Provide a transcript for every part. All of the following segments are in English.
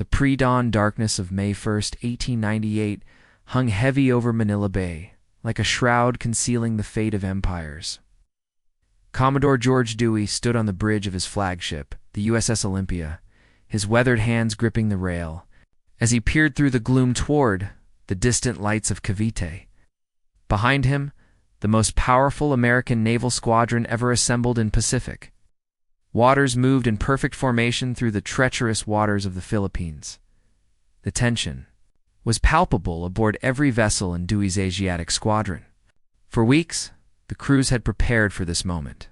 The pre-dawn darkness of May 1st, 1898, hung heavy over Manila Bay, like a shroud concealing the fate of empires. Commodore George Dewey stood on the bridge of his flagship, the USS Olympia, his weathered hands gripping the rail, as he peered through the gloom toward the distant lights of Cavite. Behind him, the most powerful American naval squadron ever assembled in Pacific. Waters moved in perfect formation through the treacherous waters of the Philippines. The tension was palpable aboard every vessel in Dewey's Asiatic squadron. For weeks, the crews had prepared for this moment,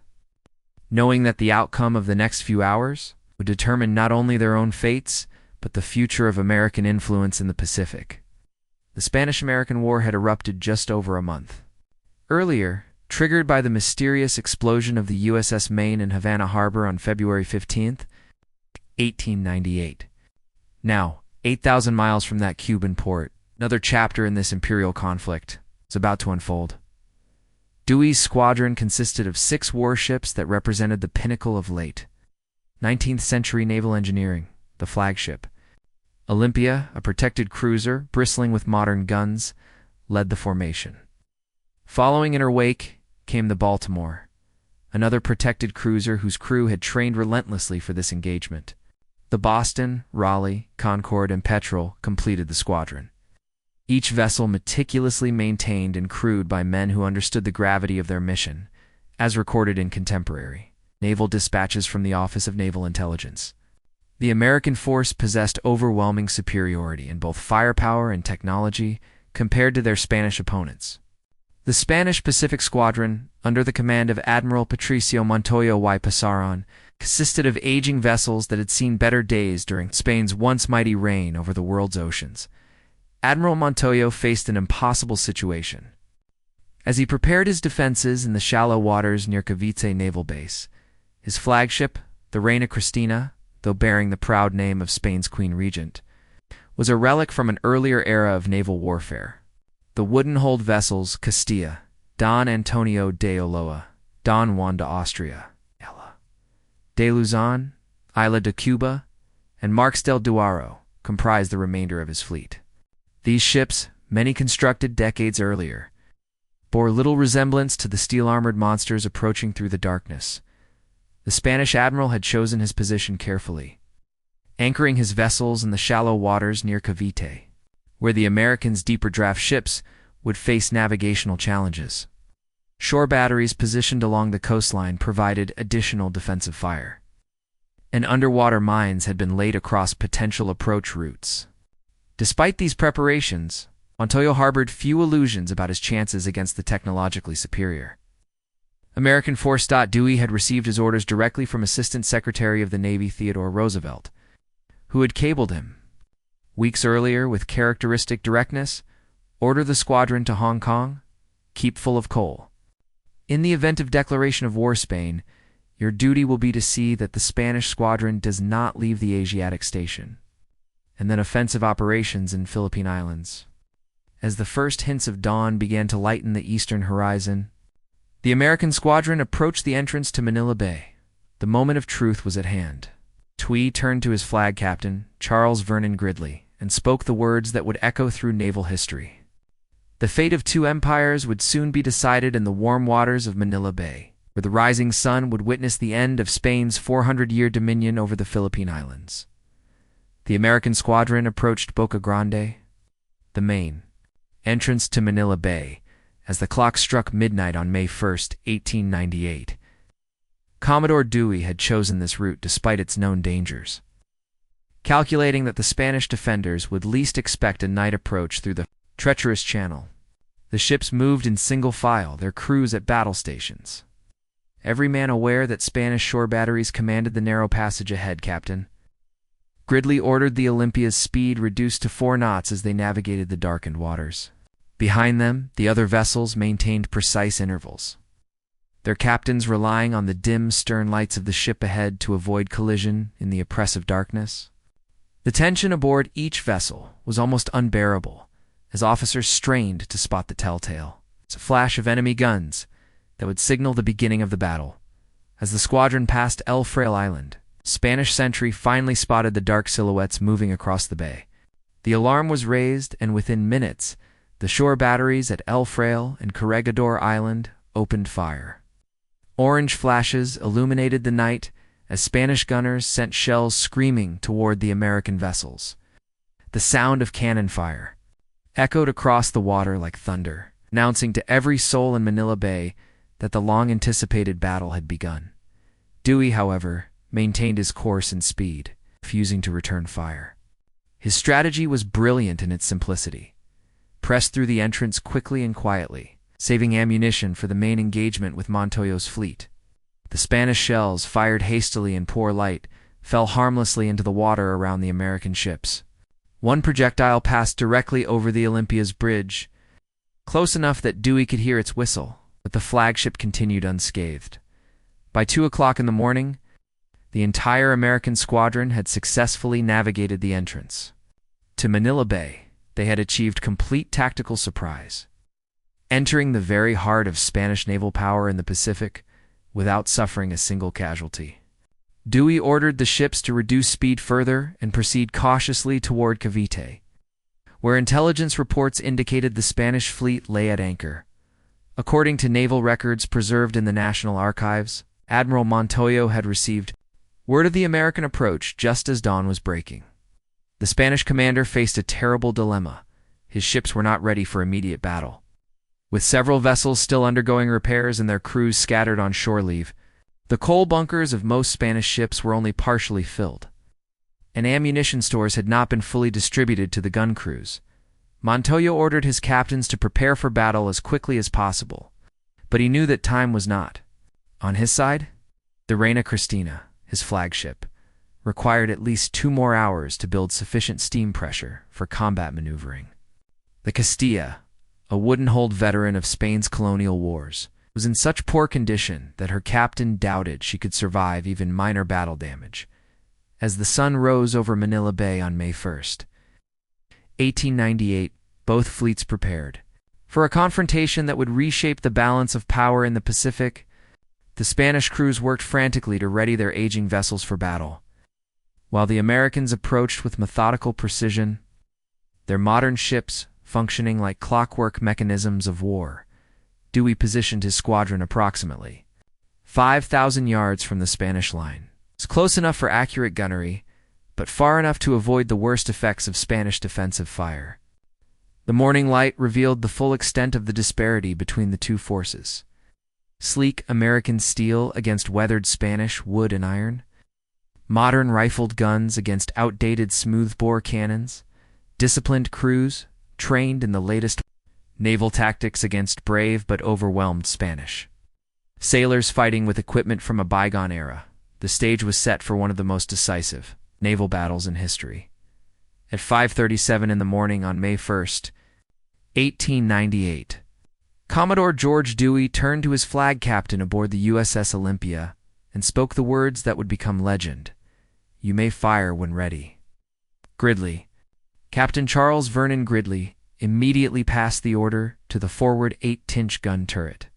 knowing that the outcome of the next few hours would determine not only their own fates, but the future of American influence in the Pacific. The Spanish-American War had erupted just over a month earlier, triggered by the mysterious explosion of the USS Maine in Havana Harbor on February 15th, 1898. Now, 8,000 miles from that Cuban port, another chapter in this imperial conflict is about to unfold. Dewey's squadron consisted of 6 warships that represented the pinnacle of late 19th century naval engineering, the flagship. Olympia, a protected cruiser bristling with modern guns, led the formation. Following in her wake came the Baltimore, another protected cruiser whose crew had trained relentlessly for this engagement. The Boston, Raleigh, Concord, and Petrel completed the squadron, each vessel meticulously maintained and crewed by men who understood the gravity of their mission, as recorded in contemporary naval dispatches from the Office of Naval Intelligence. The American force possessed overwhelming superiority in both firepower and technology compared to their Spanish opponents. The Spanish Pacific Squadron, under the command of Admiral Patricio Montoya y Pasaron, consisted of aging vessels that had seen better days during Spain's once mighty reign over the world's oceans. Admiral Montoya faced an impossible situation. As he prepared his defenses in the shallow waters near Cavite Naval Base, his flagship, the Reina Cristina, though bearing the proud name of Spain's Queen Regent, was a relic from an earlier era of naval warfare. The wooden-hulled vessels Castilla, Don Antonio de Ulloa, Don Juan de Austria, de Luzon, Isla de Cuba, and Marques del Duaro comprised the remainder of his fleet. These ships, many constructed decades earlier, bore little resemblance to the steel-armored monsters approaching through the darkness. The Spanish admiral had chosen his position carefully, anchoring his vessels in the shallow waters near Cavite, where the Americans' deeper-draft ships would face navigational challenges. Shore batteries positioned along the coastline provided additional defensive fire, and underwater mines had been laid across potential approach routes. Despite these preparations, Montoya harbored few illusions about his chances against the technologically superior. American Force. Dewey had received his orders directly from Assistant Secretary of the Navy Theodore Roosevelt, who had cabled him, weeks earlier with characteristic directness, order the squadron to Hong Kong, keep full of coal. In the event of declaration of war Spain, your duty will be to see that the Spanish squadron does not leave the Asiatic station, and then offensive operations in Philippine Islands. As the first hints of dawn began to lighten the eastern horizon, the American squadron approached the entrance to Manila Bay. The moment of truth was at hand. Dewey turned to his flag captain, Charles Vernon Gridley, and spoke the words that would echo through naval history. The fate of 2 empires would soon be decided in the warm waters of Manila Bay, where the rising sun would witness the end of Spain's 400-year dominion over the Philippine Islands. The American squadron approached Boca Grande, the main entrance to Manila Bay, as the clock struck midnight on May 1st, 1898. Commodore Dewey had chosen this route despite its known dangers, calculating that the Spanish defenders would least expect a night approach through the treacherous channel. The ships moved in single file, their crews at battle stations. Every man aware that Spanish shore batteries commanded the narrow passage ahead, Captain. Gridley ordered the Olympia's speed reduced to 4 knots as they navigated the darkened waters. Behind them, the other vessels maintained precise intervals, their captains relying on the dim stern lights of the ship ahead to avoid collision in the oppressive darkness. The tension aboard each vessel was almost unbearable, as officers strained to spot the telltale. It's a flash of enemy guns that would signal the beginning of the battle. As the squadron passed El Fraile Island, Spanish sentry finally spotted the dark silhouettes moving across the bay. The alarm was raised, and within minutes, the shore batteries at El Fraile and Corregidor Island opened fire. Orange flashes illuminated the night as Spanish gunners sent shells screaming toward the American vessels. The sound of cannon fire echoed across the water like thunder, announcing to every soul in Manila Bay that the long-anticipated battle had begun. Dewey, however, maintained his course and speed, refusing to return fire. His strategy was brilliant in its simplicity. Press through the entrance quickly and quietly, saving ammunition for the main engagement with Montoyo's fleet. The Spanish shells, fired hastily in poor light, fell harmlessly into the water around the American ships. One projectile passed directly over the Olympia's bridge, close enough that Dewey could hear its whistle, but the flagship continued unscathed. By 2 o'clock in the morning, the entire American squadron had successfully navigated the entrance. To Manila Bay, they had achieved complete tactical surprise, entering the very heart of Spanish naval power in the Pacific without suffering a single casualty. Dewey ordered the ships to reduce speed further and proceed cautiously toward Cavite, where intelligence reports indicated the Spanish fleet lay at anchor. According to naval records preserved in the National Archives, Admiral Montoyo had received word of the American approach just as dawn was breaking. The Spanish commander faced a terrible dilemma. His ships were not ready for immediate battle. With several vessels still undergoing repairs and their crews scattered on shore leave, the coal bunkers of most Spanish ships were only partially filled, and ammunition stores had not been fully distributed to the gun crews. Montoyo ordered his captains to prepare for battle as quickly as possible, but he knew that time was not. On his side, the Reina Cristina, his flagship, required at least 2 more hours to build sufficient steam pressure for combat maneuvering. The Castilla, a wooden-hulled veteran of Spain's colonial wars, was in such poor condition that her captain doubted she could survive even minor battle damage. As the sun rose over Manila Bay on May 1st, 1898, both fleets prepared for a confrontation that would reshape the balance of power in the Pacific. The Spanish crews worked frantically to ready their aging vessels for battle, while the Americans approached with methodical precision, their modern ships functioning like clockwork mechanisms of war. Dewey positioned his squadron approximately 5,000 yards from the Spanish line. It's close enough for accurate gunnery, but far enough to avoid the worst effects of Spanish defensive fire. The morning light revealed the full extent of the disparity between the two forces. Sleek American steel against weathered Spanish wood and iron, modern rifled guns against outdated smoothbore cannons, disciplined crews trained in the latest naval tactics against brave but overwhelmed Spanish sailors fighting with equipment from a bygone era. The stage was set for one of the most decisive naval battles in history. At 5:37 in the morning on May 1st, 1898, Commodore George Dewey turned to his flag captain aboard the USS Olympia and spoke the words that would become legend. "You may fire when ready." Gridley, Captain Charles Vernon Gridley, immediately passed the order to the forward 8-inch gun turret.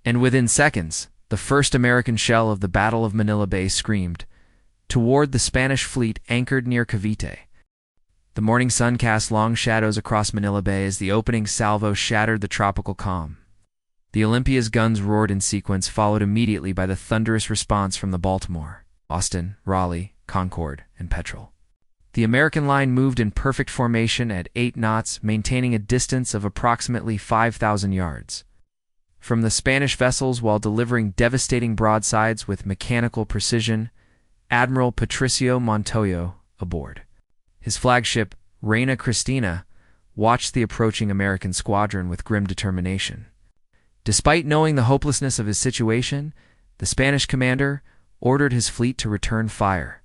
And within seconds, the first American shell of the Battle of Manila Bay screamed toward the Spanish fleet anchored near Cavite. The morning sun cast long shadows across Manila Bay as the opening salvo shattered the tropical calm. The Olympia's guns roared in sequence, followed immediately by the thunderous response from the Baltimore, Boston, Raleigh, Concord, and Petrel. The American line moved in perfect formation at 8 knots, maintaining a distance of approximately 5,000 yards from the Spanish vessels while delivering devastating broadsides with mechanical precision. Admiral Patricio Montoyo, aboard his flagship, Reina Cristina, watched the approaching American squadron with grim determination. Despite knowing the hopelessness of his situation, the Spanish commander ordered his fleet to return fire.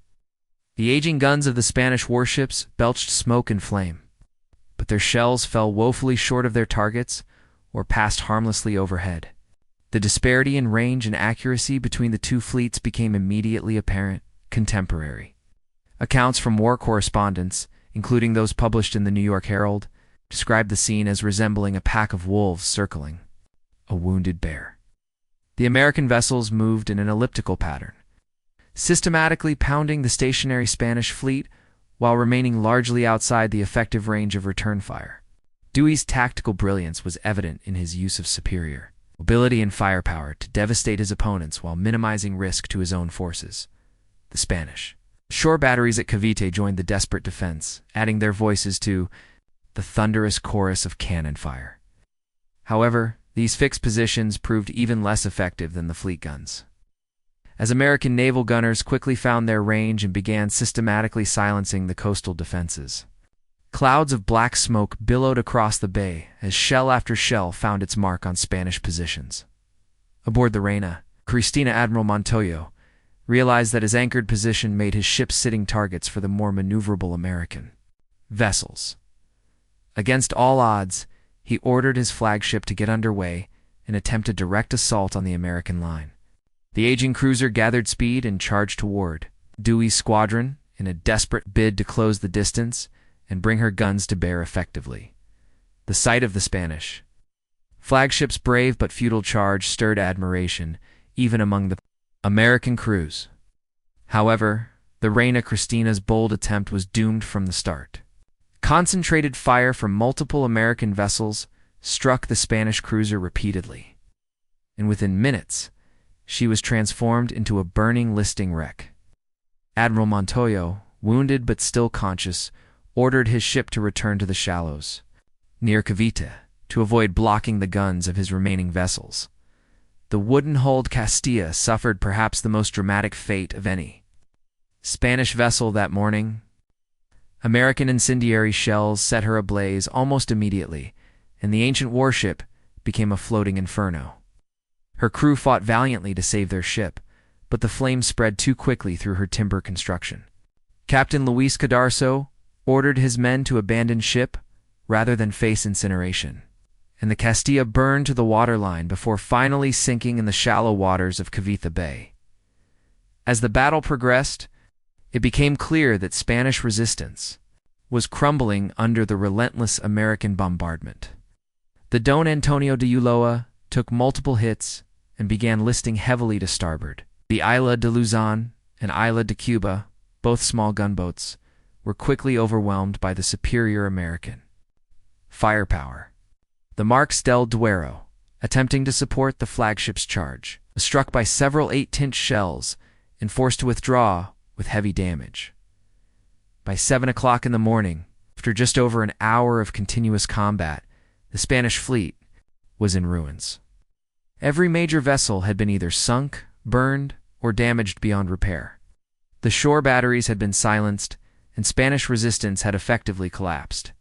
The aging guns of the Spanish warships belched smoke and flame, but their shells fell woefully short of their targets or passed harmlessly overhead. The disparity in range and accuracy between the two fleets became immediately apparent. Contemporary accounts from war correspondents, including those published in the New York Herald, described the scene as resembling a pack of wolves circling a wounded bear. The American vessels moved in an elliptical pattern, systematically pounding the stationary Spanish fleet while remaining largely outside the effective range of return fire. Dewey's tactical brilliance was evident in his use of superior mobility and firepower to devastate his opponents while minimizing risk to his own forces. The Spanish shore batteries at Cavite joined the desperate defense, adding their voices to the thunderous chorus of cannon fire. However, these fixed positions proved even less effective than the fleet guns, as American naval gunners quickly found their range and began systematically silencing the coastal defenses. Clouds of black smoke billowed across the bay as shell after shell found its mark on Spanish positions. Aboard the Reina Cristina, Admiral Montoyo realized that his anchored position made his ships sitting targets for the more maneuverable American vessels. Against all odds, he ordered his flagship to get underway and attempt a direct assault on the American line. The aging cruiser gathered speed and charged toward Dewey's squadron in a desperate bid to close the distance and bring her guns to bear effectively. The sight of the Spanish flagship's brave but futile charge stirred admiration even among the American crews. However, the Reina Cristina's bold attempt was doomed from the start. Concentrated fire from multiple American vessels struck the Spanish cruiser repeatedly, and within minutes, she was transformed into a burning listing wreck. Admiral Montoyo, wounded but still conscious, ordered his ship to return to the shallows near Cavite to avoid blocking the guns of his remaining vessels. The wooden-hulled Castilla suffered perhaps the most dramatic fate of any Spanish vessel that morning. American incendiary shells set her ablaze almost immediately, and the ancient warship became a floating inferno. Her crew fought valiantly to save their ship, but the flames spread too quickly through her timber construction. Captain Luis Cadarso ordered his men to abandon ship rather than face incineration, and the Castilla burned to the waterline before finally sinking in the shallow waters of Cavite Bay. As the battle progressed, it became clear that Spanish resistance was crumbling under the relentless American bombardment. The Don Antonio de Ulloa took multiple hits and began listing heavily to starboard. The Isla de Luzon and Isla de Cuba, both small gunboats, were quickly overwhelmed by the superior American firepower. The Marques del Duero, attempting to support the flagship's charge, was struck by several 8-inch shells and forced to withdraw with heavy damage. By 7 o'clock in the morning, after just over an hour of continuous combat, the Spanish fleet was in ruins. Every major vessel had been either sunk, burned, or damaged beyond repair. The shore batteries had been silenced, and Spanish resistance had effectively collapsed.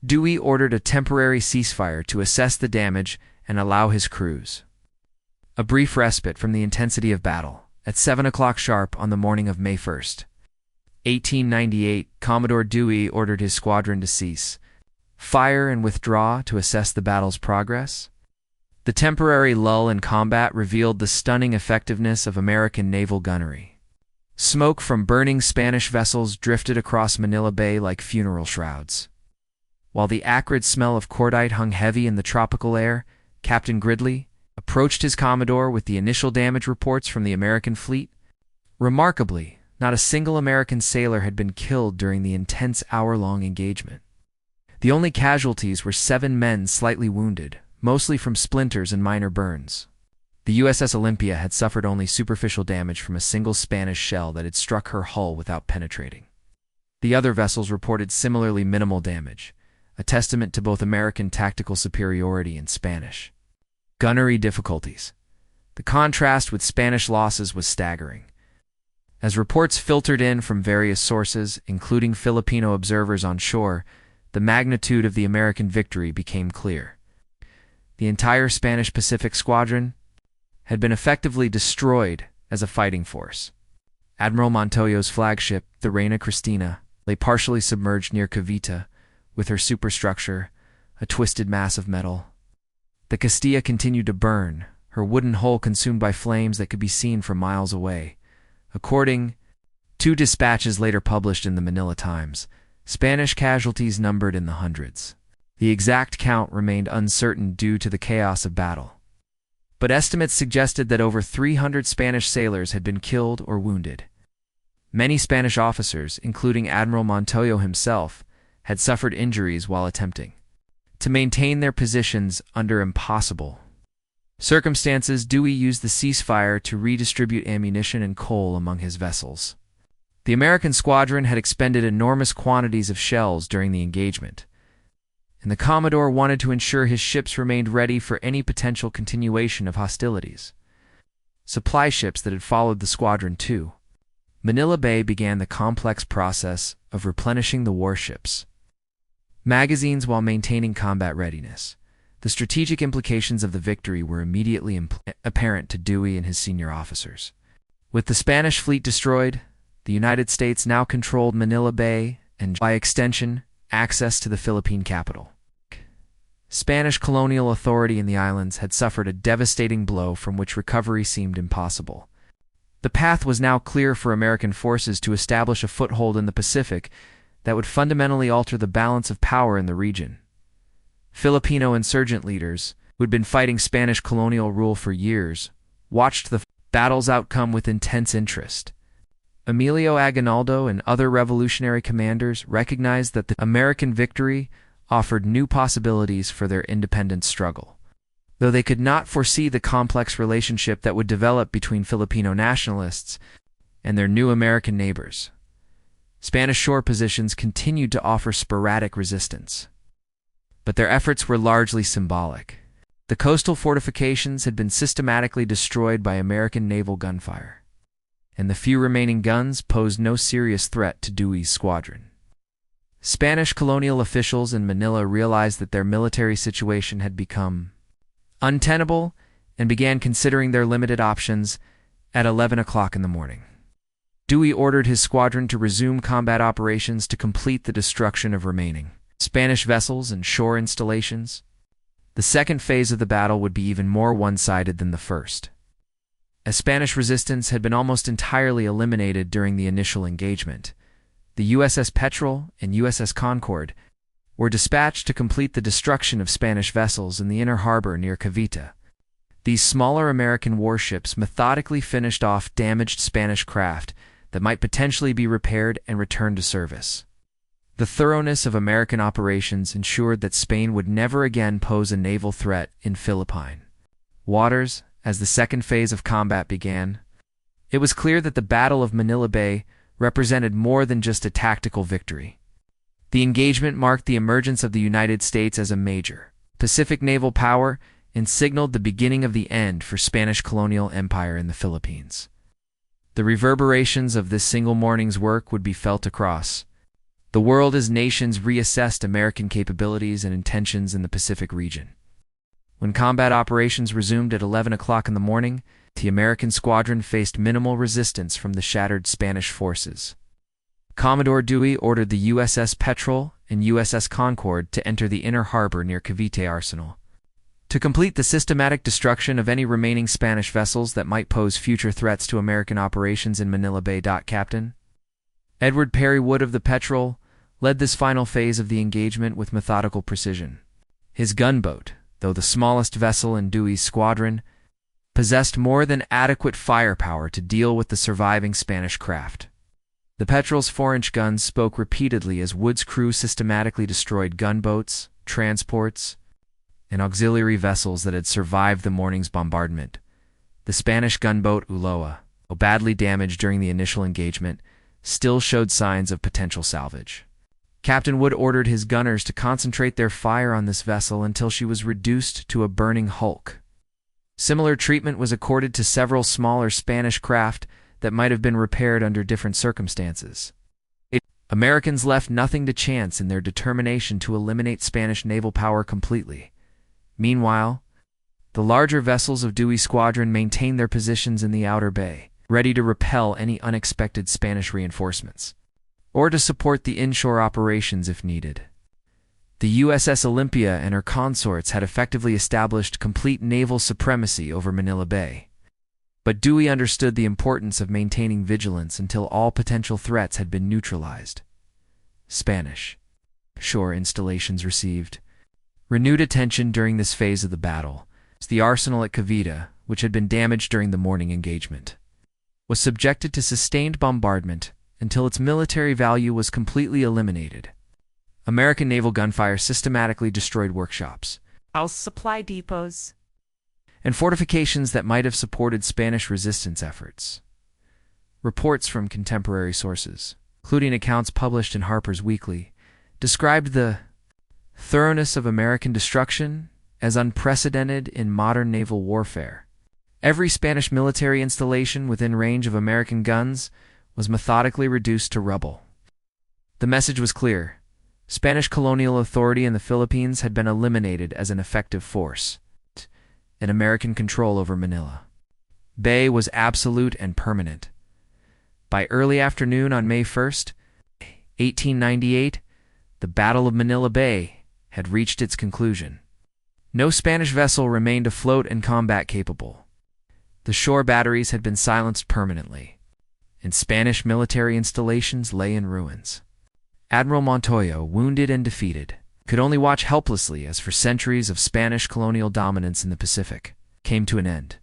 Dewey ordered a temporary ceasefire to assess the damage and allow his crews a brief respite from the intensity of battle. At 7 o'clock sharp on the morning of May 1st, 1898, Commodore Dewey ordered his squadron to cease fire and withdraw to assess the battle's progress. The temporary lull in combat revealed the stunning effectiveness of American naval gunnery. Smoke from burning Spanish vessels drifted across Manila Bay like funeral shrouds. While the acrid smell of cordite hung heavy in the tropical air, Captain Gridley approached his Commodore with the initial damage reports from the American fleet. Remarkably, not a single American sailor had been killed during the intense hour-long engagement. The only casualties were 7 men slightly wounded, mostly from splinters and minor burns. The USS Olympia had suffered only superficial damage from a single Spanish shell that had struck her hull without penetrating. The other vessels reported similarly minimal damage, a testament to both American tactical superiority and Spanish gunnery difficulties. The contrast with Spanish losses was staggering. As reports filtered in from various sources, including Filipino observers on shore, the magnitude of the American victory became clear. The entire Spanish Pacific Squadron had been effectively destroyed as a fighting force. Admiral Montoyo's flagship, the Reina Cristina, lay partially submerged near Cavite, with her superstructure, a twisted mass of metal. The Castilla continued to burn, her wooden hull consumed by flames that could be seen from miles away. According to dispatches later published in the Manila Times, Spanish casualties numbered in the hundreds. The exact count remained uncertain due to the chaos of battle, but estimates suggested that over 300 Spanish sailors had been killed or wounded. Many Spanish officers, including Admiral Montoya himself, had suffered injuries while attempting to maintain their positions under impossible circumstances. Dewey used the ceasefire to redistribute ammunition and coal among his vessels. The American squadron had expended enormous quantities of shells during the engagement, and the Commodore wanted to ensure his ships remained ready for any potential continuation of hostilities. Supply ships that had followed the squadron to Manila Bay began the complex process of replenishing the warships' magazines while maintaining combat readiness. The strategic implications of the victory were immediately apparent to Dewey and his senior officers. With the Spanish fleet destroyed, the United States now controlled Manila Bay and, by extension, access to the Philippine capital. Spanish colonial authority in the islands had suffered a devastating blow from which recovery seemed impossible. The path was now clear for American forces to establish a foothold in the Pacific that would fundamentally alter the balance of power in the region. Filipino insurgent leaders, who had been fighting Spanish colonial rule for years, watched the battle's outcome with intense interest. Emilio Aguinaldo and other revolutionary commanders recognized that the American victory offered new possibilities for their independence struggle. Though they could not foresee the complex relationship that would develop between Filipino nationalists and their new American neighbors, Spanish shore positions continued to offer sporadic resistance. But their efforts were largely symbolic. The coastal fortifications had been systematically destroyed by American naval gunfire, and the few remaining guns posed no serious threat to Dewey's squadron. Spanish colonial officials in Manila realized that their military situation had become untenable and began considering their limited options at 11 o'clock in the morning. Dewey ordered his squadron to resume combat operations to complete the destruction of remaining Spanish vessels and shore installations. The second phase of the battle would be even more one-sided than the first. As Spanish resistance had been almost entirely eliminated during the initial engagement, the USS Petrel and USS Concord were dispatched to complete the destruction of Spanish vessels in the inner harbor near Cavite. These smaller American warships methodically finished off damaged Spanish craft that might potentially be repaired and returned to service. The thoroughness of American operations ensured that Spain would never again pose a naval threat in Philippine waters. As the second phase of combat began, it was clear that the Battle of Manila Bay represented more than just a tactical victory. The engagement marked the emergence of the United States as a major Pacific naval power and signaled the beginning of the end for Spanish colonial empire in the Philippines. The reverberations of this single morning's work would be felt across the world as nations reassessed American capabilities and intentions in the Pacific region. When combat operations resumed at 11 o'clock in the morning, the American squadron faced minimal resistance from the shattered Spanish forces. Commodore Dewey ordered the USS Petrel and USS Concord to enter the inner harbor near Cavite Arsenal to complete the systematic destruction of any remaining Spanish vessels that might pose future threats to American operations in Manila Bay. Captain Edward Perry Wood of the Petrel led this final phase of the engagement with methodical precision. His gunboat, though the smallest vessel in Dewey's squadron, possessed more than adequate firepower to deal with the surviving Spanish craft. The Petrel's 4-inch guns spoke repeatedly as Wood's crew systematically destroyed gunboats, transports, and auxiliary vessels that had survived the morning's bombardment. The Spanish gunboat Ulloa, though badly damaged during the initial engagement, still showed signs of potential salvage. Captain Wood ordered his gunners to concentrate their fire on this vessel until she was reduced to a burning hulk. Similar treatment was accorded to several smaller Spanish craft that might have been repaired under different circumstances. Americans left nothing to chance in their determination to eliminate Spanish naval power completely. Meanwhile, the larger vessels of Dewey's squadron maintained their positions in the outer bay, ready to repel any unexpected Spanish reinforcements, or to support the inshore operations if needed. The USS Olympia and her consorts had effectively established complete naval supremacy over Manila Bay. But Dewey understood the importance of maintaining vigilance until all potential threats had been neutralized. Spanish shore installations received renewed attention during this phase of the battle. The arsenal at Cavite, which had been damaged during the morning engagement, was subjected to sustained bombardment until its military value was completely eliminated. American naval gunfire systematically destroyed workshops, house supply depots, and fortifications that might have supported Spanish resistance efforts. Reports from contemporary sources, including accounts published in Harper's Weekly, described the thoroughness of American destruction as unprecedented in modern naval warfare. Every Spanish military installation within range of American guns was methodically reduced to rubble. The message was clear. Spanish colonial authority in the Philippines had been eliminated as an effective force, and American control over Manila Bay was absolute and permanent. By early afternoon on May 1st, 1898, the Battle of Manila Bay had reached its conclusion. No Spanish vessel remained afloat and combat capable. The shore batteries had been silenced permanently, and Spanish military installations lay in ruins. Admiral Montoya, wounded and defeated, could only watch helplessly as for centuries of Spanish colonial dominance in the Pacific came to an end.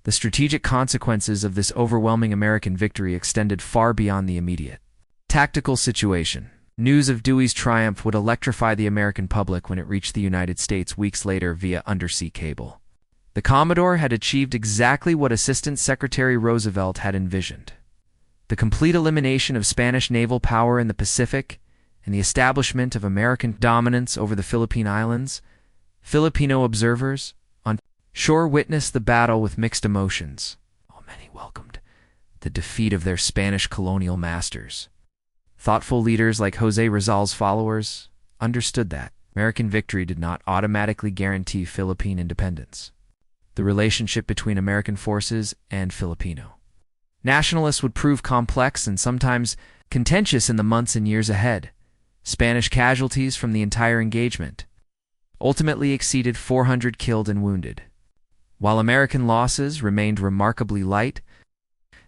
The strategic consequences of this overwhelming American victory extended far beyond the immediate tactical situation. News of Dewey's triumph would electrify the American public when it reached the United States weeks later via undersea cable. The Commodore had achieved exactly what Assistant Secretary Roosevelt had envisioned: the complete elimination of Spanish naval power in the Pacific and the establishment of American dominance over the Philippine Islands. Filipino observers on shore witnessed the battle with mixed emotions. Many welcomed the defeat of their Spanish colonial masters. Thoughtful leaders like José Rizal's followers understood that American victory did not automatically guarantee Philippine independence. The relationship between American forces and Filipino nationalists would prove complex and sometimes contentious in the months and years ahead. Spanish casualties from the entire engagement ultimately exceeded 400 killed and wounded. While American losses remained remarkably light,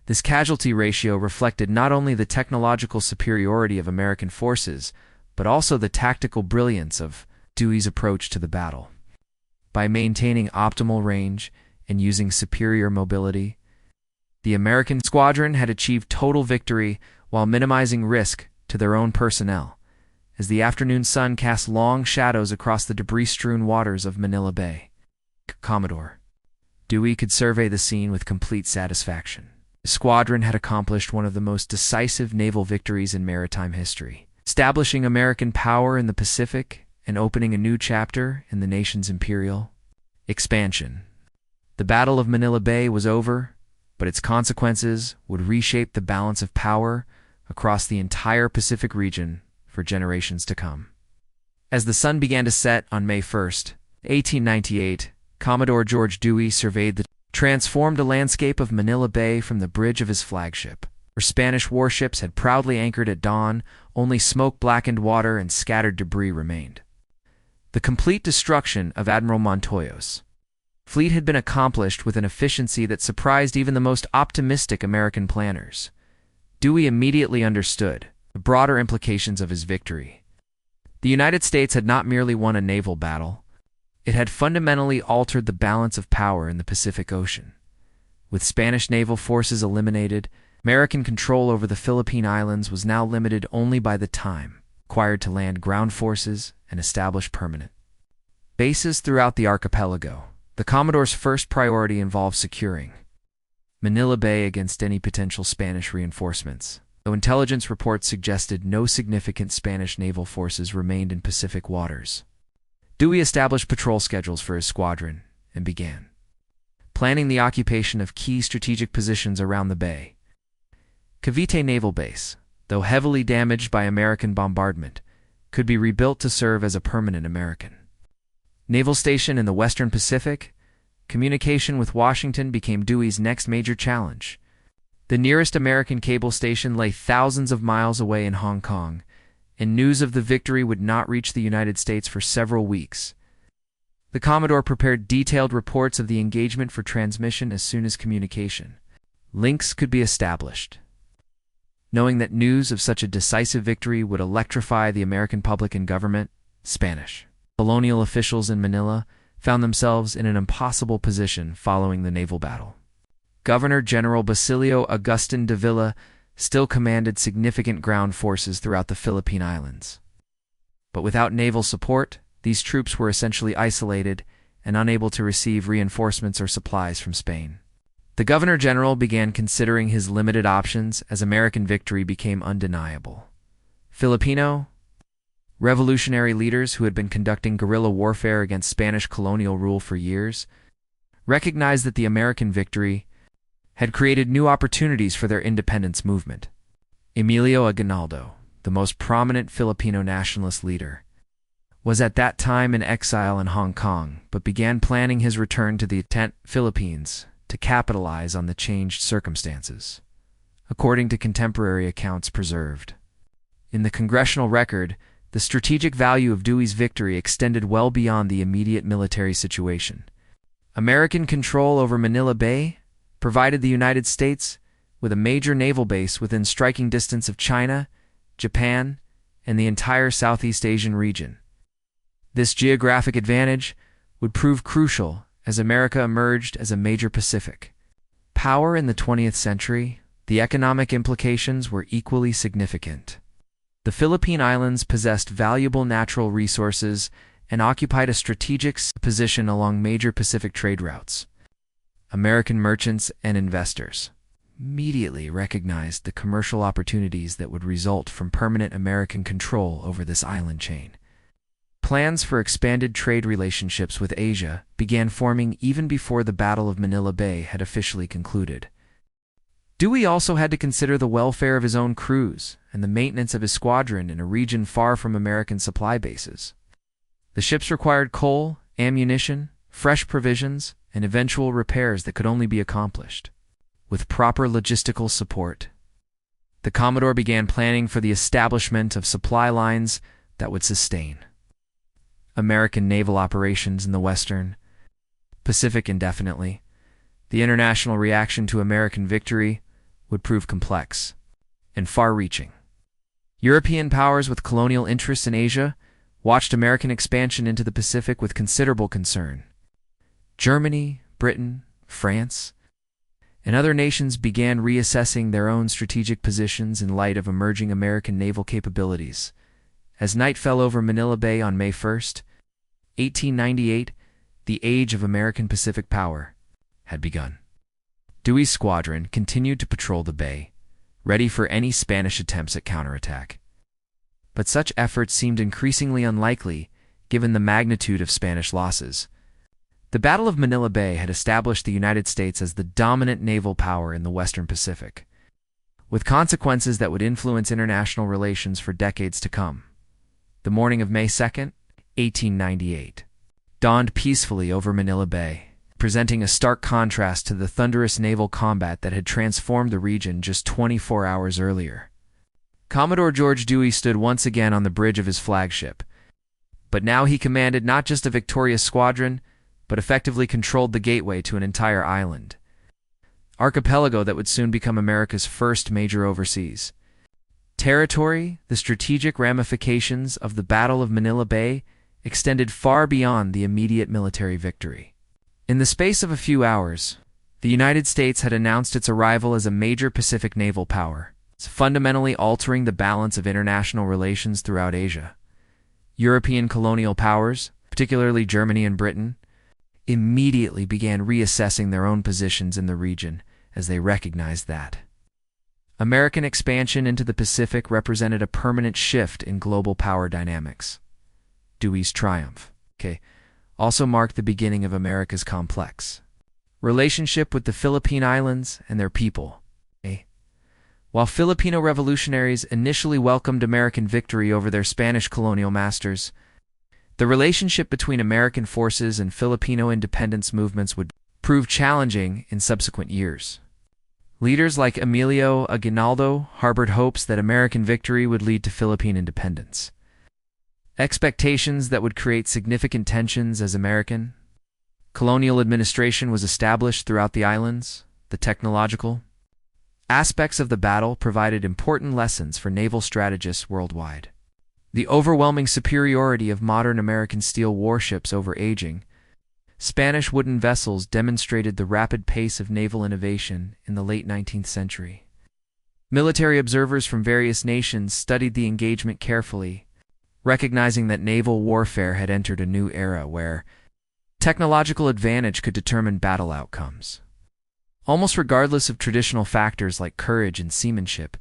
this casualty ratio reflected not only the technological superiority of American forces, but also the tactical brilliance of Dewey's approach to the battle. By maintaining optimal range and using superior mobility, the American squadron had achieved total victory while minimizing risk to their own personnel, as the afternoon sun cast long shadows across the debris-strewn waters of Manila Bay. Commodore Dewey could survey the scene with complete satisfaction. The squadron had accomplished one of the most decisive naval victories in maritime history, establishing American power in the Pacific and opening a new chapter in the nation's imperial expansion. The Battle of Manila Bay was over, but its consequences would reshape the balance of power across the entire Pacific region for generations to come. As the sun began to set on May 1st, 1898, Commodore George Dewey surveyed the transformed landscape of Manila Bay from the bridge of his flagship, where Spanish warships had proudly anchored at dawn. Only smoke-blackened water and scattered debris remained. The complete destruction of Admiral Montoya's fleet had been accomplished with an efficiency that surprised even the most optimistic American planners. Dewey immediately understood the broader implications of his victory. The United States had not merely won a naval battle, it had fundamentally altered the balance of power in the Pacific Ocean. With Spanish naval forces eliminated, American control over the Philippine Islands was now limited only by the time required to land ground forces and establish permanent bases throughout the archipelago. The Commodore's first priority involved securing Manila Bay against any potential Spanish reinforcements, though intelligence reports suggested no significant Spanish naval forces remained in Pacific waters. Dewey established patrol schedules for his squadron and began planning the occupation of key strategic positions around the bay. Cavite Naval Base, though heavily damaged by American bombardment, could be rebuilt to serve as a permanent American naval station in the Western Pacific. Communication with Washington became Dewey's next major challenge. The nearest American cable station lay thousands of miles away in Hong Kong, and news of the victory would not reach the United States for several weeks. The Commodore prepared detailed reports of the engagement for transmission as soon as communication links could be established. Knowing that news of such a decisive victory would electrify the American public and government, Spanish colonial officials in Manila found themselves in an impossible position following the naval battle. Governor General Basilio Agustin de Villa still commanded significant ground forces throughout the Philippine Islands. But without naval support, these troops were essentially isolated and unable to receive reinforcements or supplies from Spain. The Governor-General began considering his limited options as American victory became undeniable. Filipino revolutionary leaders who had been conducting guerrilla warfare against Spanish colonial rule for years recognized that the American victory had created new opportunities for their independence movement. Emilio Aguinaldo, the most prominent Filipino nationalist leader, was at that time in exile in Hong Kong, but began planning his return to the Philippines to capitalize on the changed circumstances, according to contemporary accounts preserved. In the congressional record, the strategic value of Dewey's victory extended well beyond the immediate military situation. American control over Manila Bay provided the United States with a major naval base within striking distance of China, Japan, and the entire Southeast Asian region. This geographic advantage would prove crucial as America emerged as a major Pacific power in the 20th century. The economic implications were equally significant. The Philippine Islands possessed valuable natural resources and occupied a strategic position along major Pacific trade routes. American merchants and investors immediately recognized the commercial opportunities that would result from permanent American control over this island chain. Plans for expanded trade relationships with Asia began forming even before the Battle of Manila Bay had officially concluded. Dewey also had to consider the welfare of his own crews and the maintenance of his squadron in a region far from American supply bases. The ships required coal, ammunition, fresh provisions, and eventual repairs that could only be accomplished with proper logistical support. The Commodore began planning for the establishment of supply lines that would sustain American naval operations in the Western Pacific indefinitely. The international reaction to American victory would prove complex and far-reaching. European powers with colonial interests in Asia watched American expansion into the Pacific with considerable concern. Germany, Britain, France, and other nations began reassessing their own strategic positions in light of emerging American naval capabilities. As night fell over Manila Bay on May 1st, 1898, the age of American Pacific power had begun. Dewey's squadron continued to patrol the bay, ready for any Spanish attempts at counterattack. But such efforts seemed increasingly unlikely given the magnitude of Spanish losses. The Battle of Manila Bay had established the United States as the dominant naval power in the Western Pacific, with consequences that would influence international relations for decades to come. The morning of May 2nd, 1898, dawned peacefully over Manila Bay, presenting a stark contrast to the thunderous naval combat that had transformed the region just 24 hours earlier. Commodore George Dewey stood once again on the bridge of his flagship, but now he commanded not just a victorious squadron, but effectively controlled the gateway to an entire island archipelago that would soon become America's first major overseas territory. The strategic ramifications of the Battle of Manila Bay extended far beyond the immediate military victory. In the space of a few hours, the United States had announced its arrival as a major Pacific naval power, fundamentally altering the balance of international relations throughout Asia. European colonial powers, particularly Germany and Britain, immediately began reassessing their own positions in the region as they recognized that American expansion into the Pacific represented a permanent shift in global power dynamics. Dewey's triumph also marked the beginning of America's complex relationship with the Philippine Islands and their people. While Filipino revolutionaries initially welcomed American victory over their Spanish colonial masters, the relationship between American forces and Filipino independence movements would prove challenging in subsequent years. Leaders like Emilio Aguinaldo harbored hopes that American victory would lead to Philippine independence, expectations that would create significant tensions as American colonial administration was established throughout the islands. The technological aspects of the battle provided important lessons for naval strategists worldwide. The overwhelming superiority of modern American steel warships over aging Spanish wooden vessels demonstrated the rapid pace of naval innovation in the late 19th century. Military observers from various nations studied the engagement carefully, recognizing that naval warfare had entered a new era where technological advantage could determine battle outcomes. Almost regardless of traditional factors like courage and seamanship,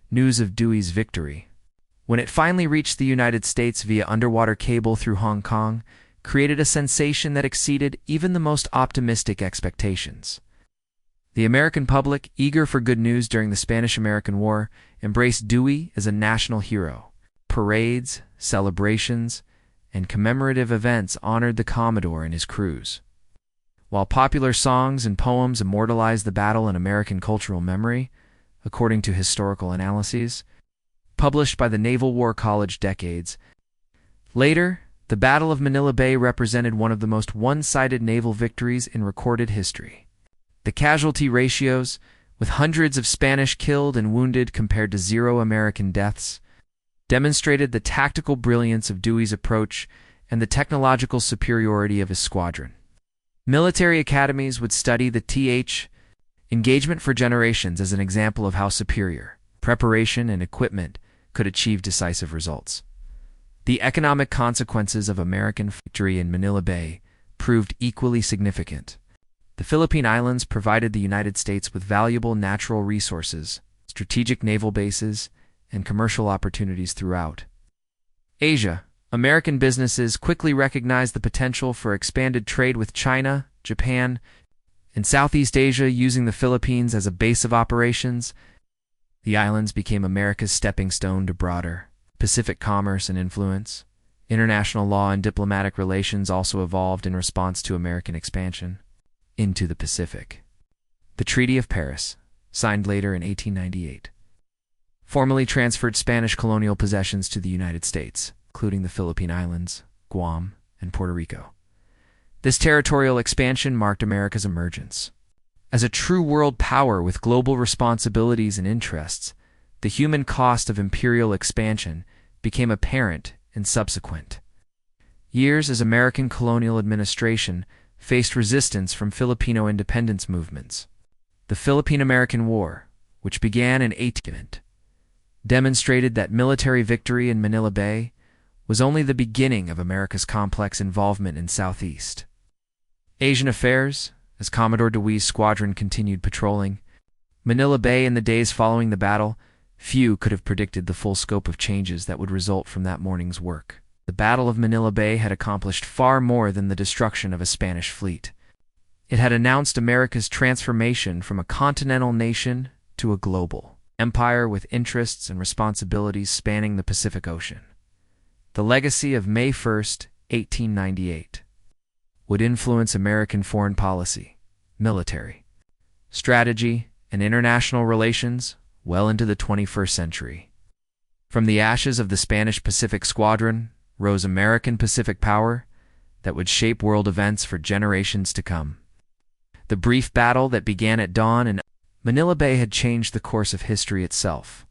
news of Dewey's victory, when it finally reached the United States via underwater cable through Hong Kong, created a sensation that exceeded even the most optimistic expectations. The American public, eager for good news during the Spanish-American War, embraced Dewey as a national hero. Parades, celebrations, and commemorative events honored the Commodore and his crews. While popular songs and poems immortalized the battle in American cultural memory, according to historical analyses published by the Naval War College decades later, the Battle of Manila Bay represented one of the most one-sided naval victories in recorded history. The casualty ratios, with hundreds of Spanish killed and wounded compared to 0 American deaths, demonstrated the tactical brilliance of Dewey's approach and the technological superiority of his squadron. Military academies would study the engagement for generations as an example of how superior preparation and equipment could achieve decisive results. The economic consequences of American victory in Manila Bay proved equally significant. The Philippine Islands provided the United States with valuable natural resources, strategic naval bases, and commercial opportunities throughout Asia. American businesses quickly recognized the potential for expanded trade with China, Japan, and Southeast Asia, using the Philippines as a base of operations. The islands became America's stepping stone to broader Pacific commerce and influence. International law and diplomatic relations also evolved in response to American expansion into the Pacific. The Treaty of Paris, signed later in 1898, formally transferred Spanish colonial possessions to the United States, including the Philippine Islands, Guam, and Puerto Rico. This territorial expansion marked America's emergence as a true world power with global responsibilities and interests. The human cost of imperial expansion became apparent in subsequent years as American colonial administration faced resistance from Filipino independence movements. The Philippine-American War, which began in 1898, demonstrated that military victory in Manila Bay was only the beginning of America's complex involvement in Southeast Asian affairs. As Commodore Dewey's squadron continued patrolling Manila Bay in the days following the battle, few could have predicted the full scope of changes that would result from that morning's work. The Battle of Manila Bay had accomplished far more than the destruction of a Spanish fleet. It had announced America's transformation from a continental nation to a global empire with interests and responsibilities spanning the Pacific Ocean. The legacy of May 1st, 1898, would influence American foreign policy, military strategy, and international relations well into the 21st century. From the ashes of the Spanish Pacific Squadron rose American Pacific power that would shape world events for generations to come. The brief battle that began at dawn in Manila Bay had changed the course of history itself.